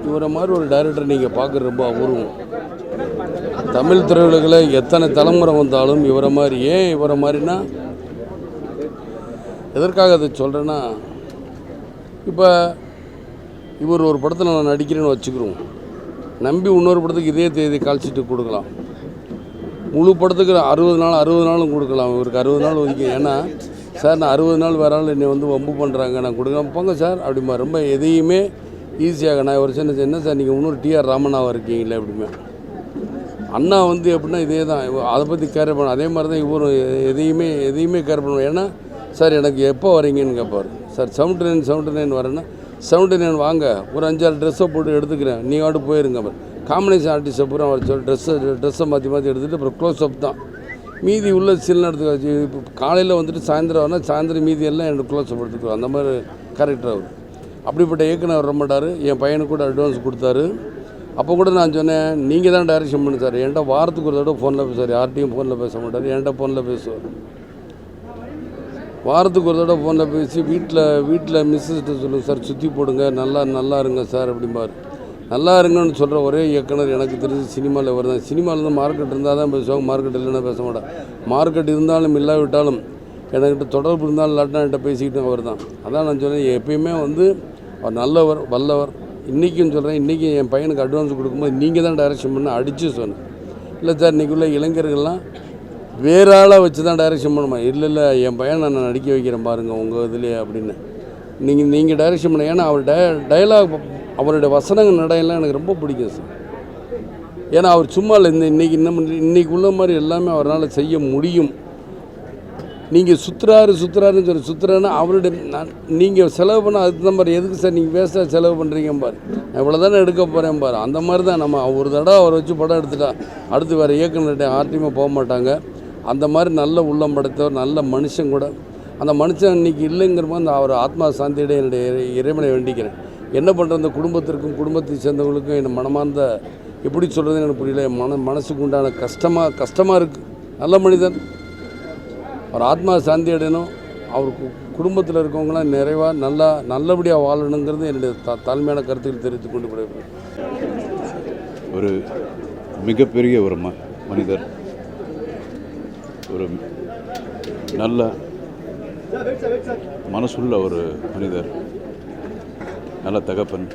இவரை மாதிரி ஒரு டைரக்டர் நீங்கள் பார்க்குற ரொம்ப அபூர்வம். தமிழ் திரையுலகில் எத்தனை தலைமுறை வந்தாலும் இவரை மாதிரி, ஏன் இவரை மாதிரினா எதற்காக அதை சொல்கிறேன்னா, இப்போ இவர் ஒரு படத்தில் நான் நடிக்கிறேன்னு வச்சுக்கிறோம், நம்பி இன்னொரு படத்துக்கு இதே தேதி கால்ஷீட்டு கொடுக்கலாம். முழு படத்துக்கு 60 நாளும் கொடுக்கலாம். இவருக்கு 60 நாள் ஒதுக்கி, ஏன்னா சார் நான் 60 நாள் வேற ஆள் என்னை வந்து வம்பு பண்ணுறாங்க, நான் கொடுக்காம போங்க சார் அப்படிமா. ரொம்ப எதையுமே ஈஸியாக நான் ஒரு சின்ன என்ன சார் நீங்கள் இன்னொரு டிஆர் ராமண்ணாவாக இருக்கீங்களே அப்படிமே. அண்ணா வந்து எப்படின்னா இதே தான், அதை பற்றி கேர் பண்ண. அதே மாதிரி தான் இவரும் எதையுமே கேர் பண்ணுவோம். ஏன்னா சார் எனக்கு எப்போ வரீங்கன்னு கேட்பார். சார் 79 வரேன்னா 79 வாங்க, ஒரு 5-6 ட்ரெஸ்ஸை போட்டு எடுத்துக்கிறேன், நீ வாட்டு போயிருங்க. காம்பினேஷன் ஆர்டிஸ்ட்டை பூரா அவர் சொல்லி ட்ரெஸ்ஸை மாற்றி எடுத்துகிட்டு அப்புறம் க்ளோஸ் அப் தான். மீதி உள்ள சில எடுத்துக்காச்சு. இப்போ காலையில் வந்துட்டு சாயந்தரம் வரனா சாயந்தரம் மீதி எல்லாம் எனக்கு க்ளோஸ் அப் எடுத்துக்குவோம். அந்த மாதிரி கேரக்டர் அவர். அப்படிப்பட்ட இயக்குனர் வர மாட்டார். என் பையனுக்கு கூட அட்வான்ஸ் கொடுத்தாரு. அப்போ கூட நான் சொன்னேன், நீங்கள் தான் டைரக்ஷன் பண்ணு சார். என்கிட்ட வாரத்துக்கு ஒரு தடவை ஃபோனில் பேசுவார். யார்ட்டையும் ஃபோனில் பேச மாட்டார், என்கிட்ட ஃபோனில் பேசுவார். வாரத்துக்கு ஒரு தடவை ஃபோனில் பேசி வீட்டில் மிஸ்ஸஸ்கிட்ட சொல்லுங்கள் சார், சுற்றி போடுங்க, நல்லா இருங்க சார் அப்படிம்பார். நல்லா இருங்கன்னு சொல்கிற ஒரே இயக்குனர் எனக்கு தெரிஞ்சு சினிமாவில் இவர் தான். சினிமாவில் வந்து மார்க்கெட் இருந்தால் தான் பேசுவாங்க, மார்க்கெட் இல்லைன்னா பேச மாட்டேன். மார்க்கெட் இருந்தாலும் இல்லாவிட்டாலும் என்கிட்ட தொடர்பு இருந்தாலும் இல்லாட்டினா என்கிட்ட பேசிக்கிட்டு அவர் தான். அதான் நான் சொன்னேன், எப்பயுமே வந்து அவர் நல்லவர், வல்லவர். இன்றைக்கும் சொல்கிறேன், இன்றைக்கி என் பையனுக்கு அட்வான்ஸ் கொடுக்கும்போது நீங்கள் தான் டைரக்ஷன் பண்ண அடித்து சொன்னேன். இல்லை சார் இன்றைக்கி உள்ள இளைஞர்கள்லாம் வேறு ஆளாக வச்சு தான் டைரக்ஷன் பண்ணுமா. இல்லை என் பையனை நான் நடிக்க வைக்கிறேன் பாருங்கள் உங்கள் இதுலேயே அப்படின்னு. நீங்கள் டைரக்ஷன் பண்ண. ஏன்னா அவர் டயலாக், அவருடைய வசனங்கள் நடையெல்லாம் எனக்கு ரொம்ப பிடிக்கும் சார். ஏன்னா அவர் சும்மா இல்லை, இன்றைக்கி உள்ள மாதிரி எல்லாமே அவரால் செய்ய முடியும். நீங்கள் சுற்றுறாருன்னு சொல்லி சுற்றுறாருன்னா அவருடைய நீங்கள் செலவு பண்ண அதுக்கு தான் பாரு. எதுக்கு சார் நீங்கள் வேஸ்ட்டாக செலவு பண்ணுறீங்க பாரு, நான் இவ்வளோ தானே எடுக்க போகிறேன் பாரு. அந்த மாதிரி தான் நம்ம ஒரு தடவை அவரை வச்சு படம் எடுத்துட்டா அடுத்து வேறு இயக்குனர்கிட்ட ஆர்டியுமே போக மாட்டாங்க. அந்த மாதிரி நல்ல உள்ளம் படைத்தவர், நல்ல மனுஷன் கூட. அந்த மனுஷன் இன்றைக்கி இல்லைங்கிற மாதிரி அந்த அவர் ஆத்மா சாந்தியிட என்னுடைய இறைவனை வேண்டிக்கிறேன். என்ன பண்ணுற இந்த குடும்பத்திற்கும் குடும்பத்தை சேர்ந்தவங்களுக்கும் என் மனமார்ந்த எப்படி சொல்கிறதுன்னு எனக்கு புரியல. மனசுக்கு உண்டான கஷ்டமாக இருக்குது. நல்ல மனிதன், அவர் ஆத்மா சாந்தி அடையணும். அவருக்கு குடும்பத்தில் இருக்கவங்களாம் நிறைவாக நல்லபடியாக வாழணுங்கிறது என்னுடைய தாழ்மையான கருத்துக்கள் தெரிவித்து கொண்டு போயிருக்கிறேன். ஒரு மிகப்பெரிய ஒரு மனிதர், ஒரு நல்ல மனசுள்ள ஒரு மனிதர், நல்ல தகப்பன்,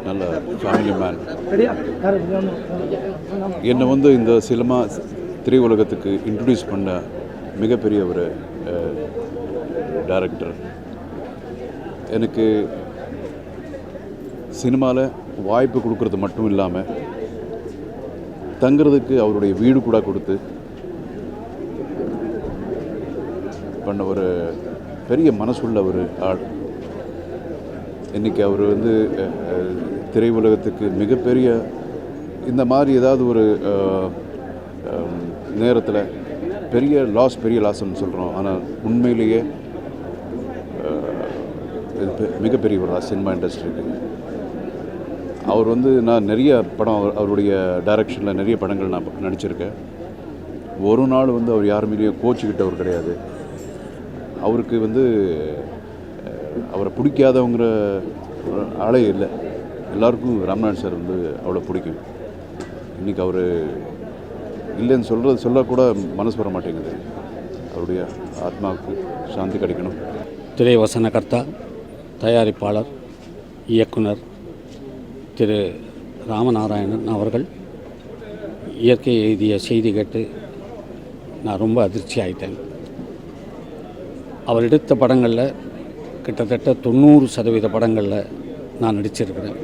நல்ல ஃபேமிலி மேன். என்னை வந்து இந்த சினிமா திரையுலகத்துக்கு இன்ட்ரடியூஸ் பண்ண மிகப்பெரிய ஒரு டைரக்டர். எனக்கு சினிமாவில் வாய்ப்பு கொடுக்கறது மட்டும் இல்லாமல் தங்கிறதுக்கு அவருடைய வீடு கூட கொடுத்து பண்ண ஒரு பெரிய மனசுள்ள ஒரு ஆள். இன்றைக்கி அவர் வந்து திரையுலகத்துக்கு மிகப்பெரிய இந்த மாதிரி ஏதாவது ஒரு நேரத்தில் பெரிய லாஸ்ன்னு சொல்கிறோம். ஆனால் உண்மையிலேயே மிகப்பெரிய ஒரு சினிமா இண்டஸ்ட்ரிக்கு அவர் வந்து நான் நிறைய படம் அவருடைய டைரக்ஷனில் நிறைய படங்கள் நான் நடிச்சிருக்கேன். ஒரு நாள் வந்து அவர் யாருமேலேயும் கோச்சிக்கிட்டவர் கிடையாது. அவருக்கு வந்து அவரை பிடிக்காதவங்கிற ஆளே இல்லை. எல்லாருக்கும் ராமநாதன் சார் வந்து அவ்வளோ பிடிக்கும். இன்றைக்கி அவர் இல்லைன்னு சொல்லக்கூட மனசு வர மாட்டேங்குது. அவருடைய ஆத்மாவுக்கு சாந்தி கிடைக்கணும். திரை வசனகர்த்தா, தயாரிப்பாளர், இயக்குனர் திரு ராமநாராயணன் அவர்கள் இயற்கை எழுதிய செய்தி கேட்டு நான் ரொம்ப அதிர்ச்சி ஆகிட்டேன். அவர் எடுத்த படங்களில் கிட்டத்தட்ட 90% படங்களில் நான் நடிச்சிருக்கிறேன்.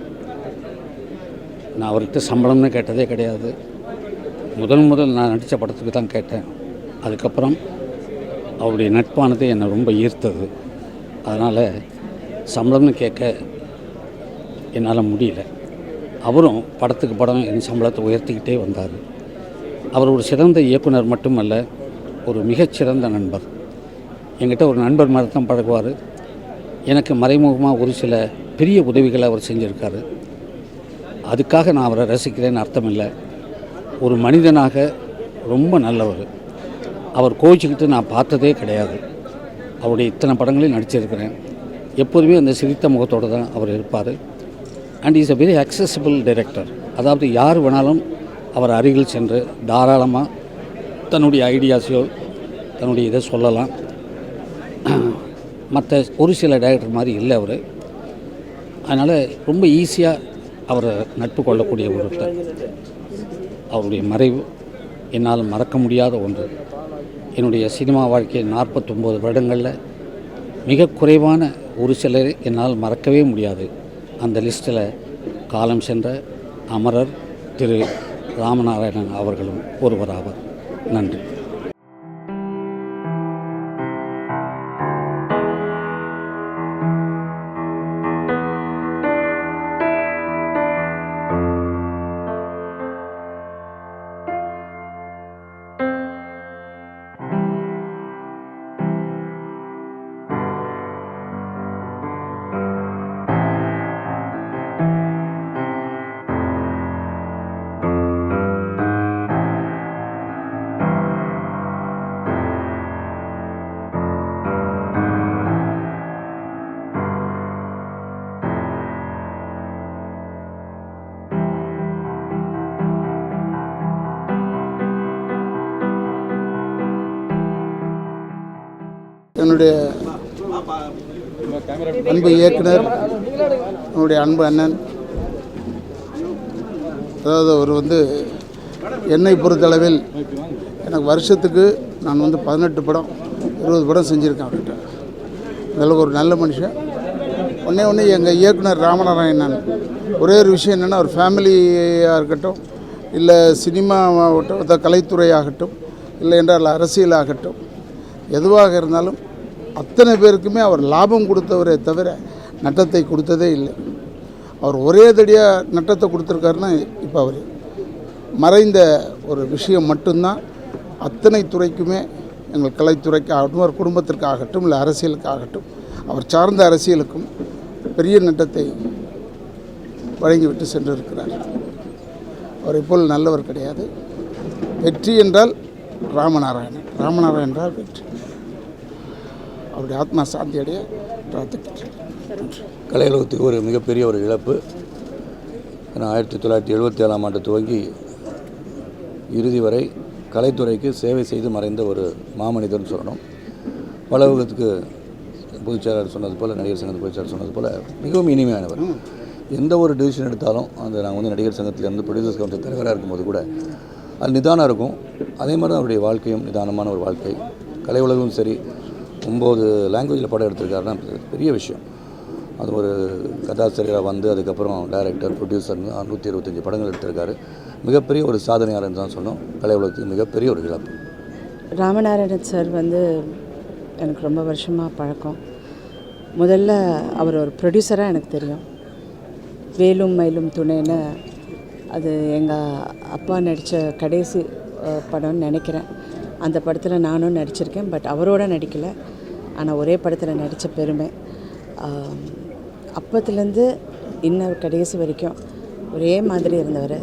நான் அவர்கிட்ட சம்பளம்னு கேட்டதே கிடையாது. முதல் நான் நடித்த படத்துக்கு தான் கேட்டேன். அதுக்கப்புறம் அவருடைய நட்பானது என்னை ரொம்ப ஈர்த்தது. அதனால் சம்பளம்னு கேட்க என்னால் முடியல. அவரும் படத்துக்கு படம் என் சம்பளத்தை உயர்த்திக்கிட்டே வந்தார். அவர் ஒரு சிறந்த இயக்குனர் மட்டுமல்ல, ஒரு மிகச்சிறந்த நண்பர். என்கிட்ட ஒரு நண்பர் மாதிரி தான் பழகுவார். எனக்கு மறைமுகமாக ஒரு சில பெரிய உதவிகளை அவர் செஞ்சுருக்காரு. அதுக்காக நான் அவரை ரசிக்கிறேன்னு அர்த்தம் இல்லை. ஒரு மனிதனாக ரொம்ப நல்லவர். அவர் கோச்சிக்கிட்டு நான் பார்த்ததே கிடையாது. அவருடைய இத்தனை படங்களையும் நடிச்சிருக்கிறேன். எப்போதுமே அந்த சிரித்த முகத்தோடு தான் அவர் இருப்பார். And is a very accessible director. அதாவது யார் வேணாலும் அவர் அருகில் சென்று தாராளமாக தன்னுடைய ஐடியாஸையோ தன்னுடைய இதை சொல்லலாம். மற்ற ஒரு சில டைரக்டர் மாதிரி இல்லை அவர். அதனால் ரொம்ப ஈஸியாக அவரை நட்பு கொள்ளக்கூடிய ஒருத்தர். அவருடைய மறைவு என்னால் மறக்க முடியாத ஒன்று. என்னுடைய சினிமா வாழ்க்கை 49 வருடங்களில் மிக குறைவான ஒரு சிலரை என்னால் மறக்கவே முடியாது. அந்த லிஸ்ட்டில் காலம் சென்ற அமரர் திரு ராமநாராயணன் அவர்களும் ஒருவராவர். நன்றி. என்னுடைய அன்பு இயக்குனர், என்னுடைய அன்பு அண்ணன், அதாவது அவர் என்னை பொறுத்தளவில் எனக்கு வருஷத்துக்கு நான் 18 படம் 20 படம் செஞ்சுருக்கேன் அவர்கிட்ட. அந்தளவுக்கு ஒரு நல்ல மனுஷன். ஒன்றே எங்கள் இயக்குனர் ராமநாராயணன் ஒரே ஒரு விஷயம் என்னென்னா, அவர் ஃபேமிலியாக இருக்கட்டும், இல்லை சினிமாவாகட்டும், கலைத்துறையாகட்டும், இல்லை என்றால் அரசியலாகட்டும், எதுவாக இருந்தாலும் அத்தனை பேருக்குமே அவர் லாபம் கொடுத்தவரே தவிர நட்டத்தை கொடுத்ததே இல்லை. அவர் ஒரே தடியாக நட்டத்தை கொடுத்துருக்காருன்னா இப்போ அவர் மறைந்த ஒரு விஷயம் மட்டும்தான் அத்தனை துறைக்குமே, எங்கள் கலைத்துறைக்காகட்டும், அவர் குடும்பத்திற்காகட்டும், இல்லை அரசியலுக்காகட்டும், அவர் சார்ந்த அரசியலுக்கும் பெரிய நட்டத்தை வழங்கிவிட்டு சென்றிருக்கிறார். அவரை போல் நல்லவர் கிடையாது. வெற்றி என்றால் ராமநாராயணன் என்றால் வெற்றி. அவருடைய ஆத்மா சாந்தி அடைய பிரார்த்திக்கின்றேன். கலையுலகத்துக்கு ஒரு மிகப்பெரிய ஒரு இழப்பு. ஏன்னா 1977ஆம் ஆண்டு துவங்கி இறுதி வரை கலைத்துறைக்கு சேவை செய்து மறைந்த ஒரு மாமனிதர்னு சொல்லணும். கலையுலகத்துக்கு பொதுச்செயலாளர் சொன்னது போல், நடிகர் சங்கத்து பொதுச்செயலாளர் சொன்னது போல் மிகவும் இனிமையானவர். எந்த ஒரு டிசிஷன் எடுத்தாலும் அந்த நாங்கள் நடிகர் சங்கத்திலேருந்து ப்ரொடியூசர்ஸ் கவுன்சில் தலைவராக இருக்கும்போது கூட அது நிதானம் இருக்கும். அதே மாதிரி தான் அவருடைய வாழ்க்கையும் நிதானமான ஒரு வாழ்க்கை. கலையுலகம் சரி, 9 லாங்குவேஜில் படம் எடுத்திருக்காருன்னா பெரிய விஷயம். அது ஒரு கதாசிரியராக அதுக்கப்புறம் டைரக்டர், ப்ரொடியூசர் 125 படங்கள் எடுத்திருக்காரு. மிகப்பெரிய ஒரு சாதனையாளர்னு தான் சொன்னோம். கலையுலகத்துக்கு மிகப்பெரிய ஒரு இழப்பு. ராமநாராயணன் சார் எனக்கு ரொம்ப வருஷமாக பழக்கம். முதல்ல அவர் ஒரு ப்ரொடியூசராக எனக்கு தெரியும். வேலும் மயிலும் துணைன்னு அது எங்கள் அப்பா நடித்த கடைசி படம்னு நினைக்கிறேன். அந்த படத்தில் நானும் நடிச்சிருக்கேன். பட் அவரோட நடிக்கலை, ஆனால் ஒரே படத்தில் நடித்த பெருமை. அப்பத்துலேருந்து இன்னும் கடைசி வரைக்கும் ஒரே மாதிரி இருந்தவர்.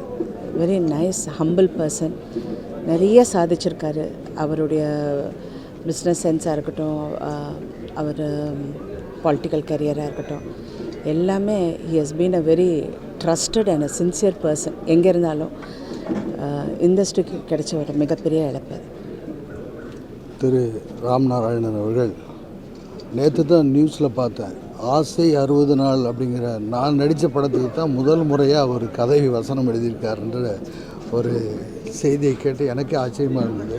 Very nice humble person. நிறைய சாதிச்சிருக்காரு. அவருடைய பிஸ்னஸ் சென்ஸாக இருக்கட்டும், அவர் பொலிட்டிக்கல் கரியராக இருக்கட்டும், எல்லாமே he has been a very trusted and a sincere person. எங்கே இருந்தாலும் இண்டஸ்ட்ரிக்கு கிடைச்ச ஒரு மிகப்பெரிய இழப்பு. திரு ராமநாராயணன் அவர்கள் நேற்று தான் நியூஸில் பார்த்தேன். ஆசை 60 நாள் அப்படிங்கிற நான் நடித்த படத்துக்கு தான் முதல் முறையாக அவர் கதை வசனம் எழுதியிருக்காருன்ற ஒரு செய்தியை கேட்டு எனக்கே ஆச்சரியமாக இருந்தது.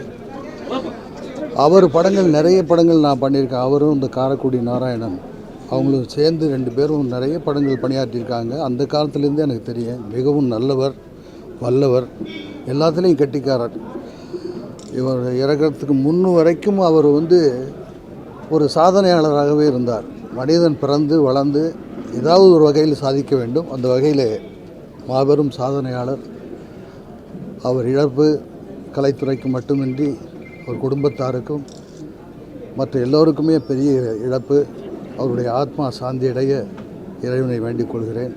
அவர் படங்கள் நிறைய படங்கள் நான் பண்ணியிருக்கேன். அவரும் இந்த காரைக்குடி நாராயணன் அவங்களும் சேர்ந்து 2 பேரும் நிறைய படங்கள் பணியாற்றியிருக்காங்க. அந்த காலத்துலேருந்து எனக்கு தெரியும். மிகவும் நல்லவர், வல்லவர், எல்லாத்துலேயும் கெட்டிக்காரர். இவர் இறக்கிறதுக்கு முன்னு வரைக்கும் அவர் ஒரு சாதனையாளராகவே இருந்தார். மனிதன் பிறந்து வளர்ந்து ஏதாவது ஒரு வகையில் சாதிக்க வேண்டும். அந்த வகையில் மாபெரும் சாதனையாளர். அவர் இழப்பு கலைத்துறைக்கு மட்டுமின்றி ஒரு குடும்பத்தாருக்கும் மற்ற எல்லோருக்குமே பெரிய இழப்பு. அவருடைய ஆத்மா சாந்தி அடைய இறைவனை வேண்டிக் கொள்கிறேன்.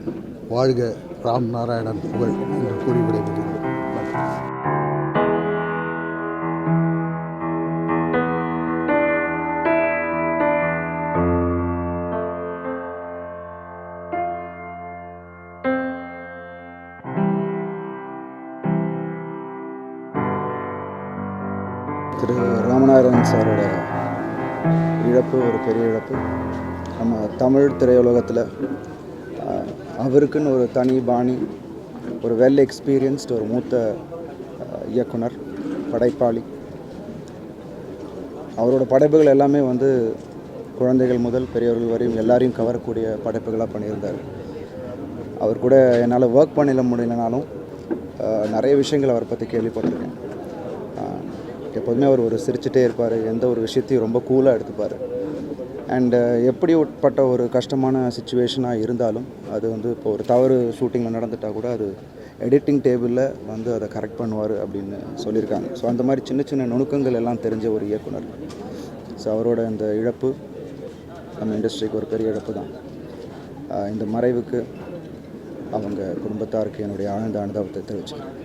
வாழ்க ராம் நாராயணன் புகழ் என்று கூறி விடைபெறுகிறேன். திரு ராமநாதன் சாரோட இழப்பு ஒரு பெரிய இழப்பு. நம்ம தமிழ் திரையுலகத்தில் அவருக்குன்னு ஒரு தனி பாணி, ஒரு வெல் எக்ஸ்பீரியன்ஸ்டு ஒரு மூத்த இயக்குனர், படைப்பாளி. அவரோட படைப்புகள் எல்லாமே வந்து குழந்தைகள் முதல் பெரியவர்கள் வரையும் எல்லாரையும் கவரக்கூடிய படைப்புகளாக பண்ணியிருந்தார். அவர் கூட என்னால் ஒர்க் பண்ண முடியலனாலும் நிறைய விஷயங்கள் அவரை பற்றி கேள்விப்பட்டிருக்கேன். எப்போதுமே அவர் ஒரு சிரிச்சுட்டே இருப்பார், எந்த ஒரு விஷயத்தையும் ரொம்ப கூலாக எடுத்துப்பார். அண்டு எப்படி உட்பட்ட ஒரு கஷ்டமான சுச்சுவேஷனாக இருந்தாலும் அது வந்து இப்போ ஒரு தவறு ஷூட்டிங்கில் நடந்துட்டால் கூட அது எடிட்டிங் டேபிளில் வந்து அதை கரெக்ட் பண்ணுவார் அப்படின்னு சொல்லியிருக்காங்க. ஸோ அந்த மாதிரி சின்ன சின்ன நுணுக்கங்கள் எல்லாம் தெரிஞ்ச ஒரு இயக்குனர். ஸோ அவரோட இந்த இழப்பு நம்ம இண்டஸ்ட்ரிக்கு ஒரு பெரிய இழப்பு தான். இந்த மறைவுக்கு அவங்க குடும்பத்தாருக்கு என்னுடைய ஆழ்ந்த அனுதாபத்தை தெரிவிச்சுக்கிறேன்.